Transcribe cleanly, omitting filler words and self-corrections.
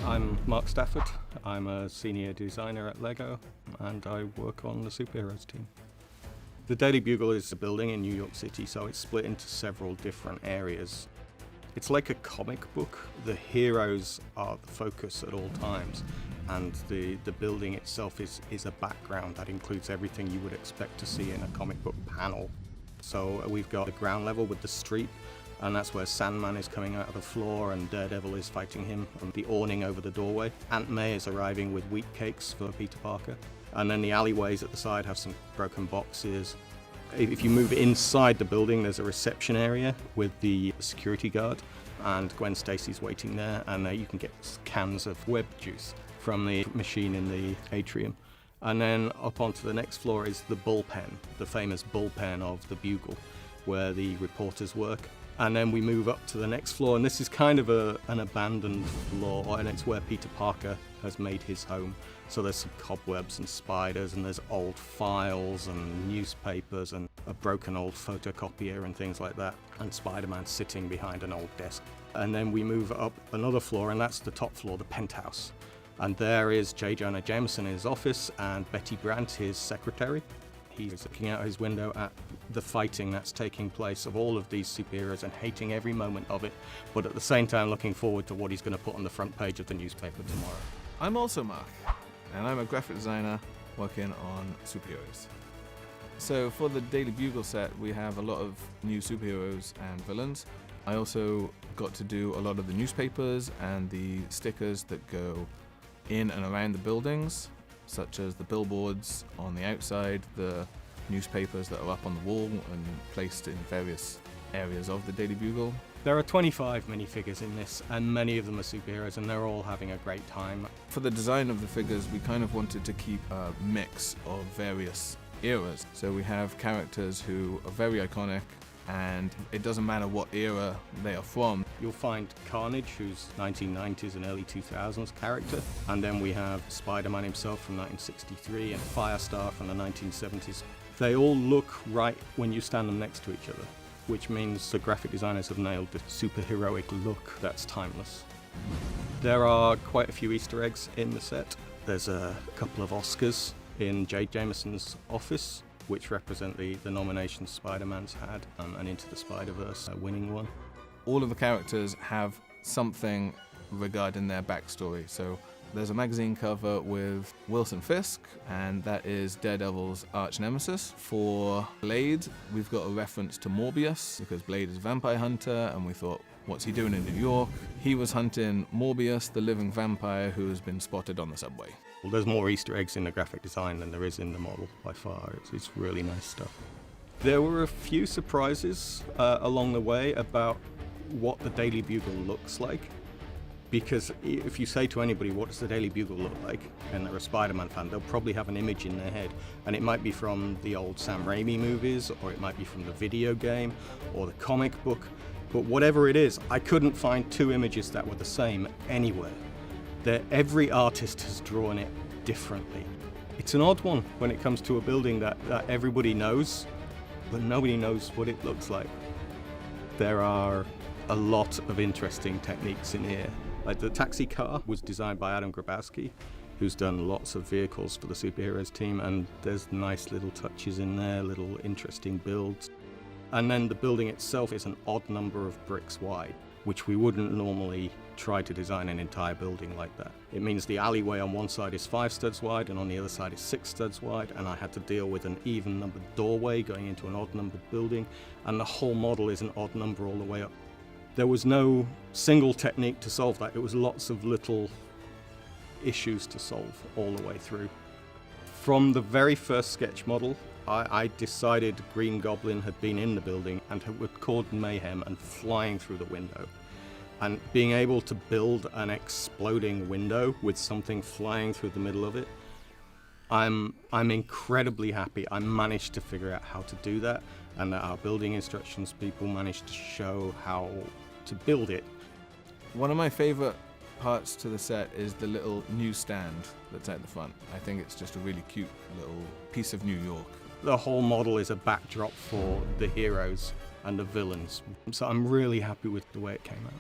I'm Mark Stafford. I'm a senior designer at LEGO and I work on the superheroes team. The Daily Bugle is a building in New York City, so it's split into several different areas. It's like a comic book. The heroes are the focus at all times, and the building itself is a background that includes everything you would expect to see in a comic book panel. So we've got the ground level with the street, and that's where Sandman is coming out of the floor and Daredevil is fighting him, and the awning over the doorway. Aunt May is arriving with wheat cakes for Peter Parker. And then the alleyways at the side have some broken boxes. If you move inside the building, there's a reception area with the security guard, and Gwen Stacy's waiting there, and you can get cans of web juice from the machine in the atrium. And then up onto the next floor is the bullpen, the famous bullpen of the Bugle, where the reporters work. And then we move up to the next floor, and this is kind of an abandoned floor, and it's where Peter Parker has made his home. So there's some cobwebs and spiders, and there's old files and newspapers and a broken old photocopier and things like that, and Spider-Man sitting behind an old desk. And then we move up another floor, and that's the top floor, the penthouse. And there is J. Jonah Jameson in his office and Betty Brant, his secretary. He's looking out his window at the fighting that's taking place of all of these superheroes and hating every moment of it, but at the same time looking forward to what he's going to put on the front page of the newspaper tomorrow. I'm also Mark, and I'm a graphic designer working on superheroes. So for the Daily Bugle set, we have a lot of new superheroes and villains. I also got to do a lot of the newspapers and the stickers that go in and around the buildings, such as the billboards on the outside, the newspapers that are up on the wall and placed in various areas of the Daily Bugle. There are 25 minifigures in this, and many of them are superheroes, and they're all having a great time. For the design of the figures, we kind of wanted to keep a mix of various eras. So we have characters who are very iconic, and it doesn't matter what era they are from. You'll find Carnage, who's 1990s and early 2000s character, and then we have Spider-Man himself from 1963 and Firestar from the 1970s. They all look right when you stand them next to each other, which means the graphic designers have nailed the superheroic look that's timeless. There are quite a few Easter eggs in the set. There's a couple of Oscars in J. Jameson's office, which represent the nominations Spider-Man's had, and Into the Spider-Verse winning one. All of the characters have something regarding their backstory. So there's a magazine cover with Wilson Fisk, and that is Daredevil's arch nemesis. For Blade, we've got a reference to Morbius, because Blade is a vampire hunter, and we thought, what's he doing in New York? He was hunting Morbius, the living vampire who has been spotted on the subway. Well, there's more Easter eggs in the graphic design than there is in the model, by far. It's really nice stuff. There were a few surprises along the way about what the Daily Bugle looks like. Because if you say to anybody, what does the Daily Bugle look like, and they're a Spider-Man fan, they'll probably have an image in their head. And it might be from the old Sam Raimi movies, or it might be from the video game, or the comic book. But whatever it is, I couldn't find two images that were the same anywhere. Every artist has drawn it differently. It's an odd one when it comes to a building that everybody knows, but nobody knows what it looks like. There are a lot of interesting techniques in here. Like the taxi car was designed by Adam Grabowski, who's done lots of vehicles for the superheroes team, and there's nice little touches in there, little interesting builds. And then the building itself is an odd number of bricks wide, which we wouldn't normally try to design an entire building like that. It means the alleyway on one side is 5 studs wide, and on the other side is 6 studs wide, and I had to deal with an even numbered doorway going into an odd numbered building, and the whole model is an odd number all the way up. There was no single technique to solve that. It was lots of little issues to solve all the way through. From the very first sketch model, I decided Green Goblin had been in the building and had caused mayhem and flying through the window. And being able to build an exploding window with something flying through the middle of it, I'm incredibly happy I managed to figure out how to do that, and that our building instructions people managed to show how to build it. One of my favorite parts to the set is the little newsstand that's at the front. I think it's just a really cute little piece of New York. The whole model is a backdrop for the heroes and the villains, so I'm really happy with the way it came out.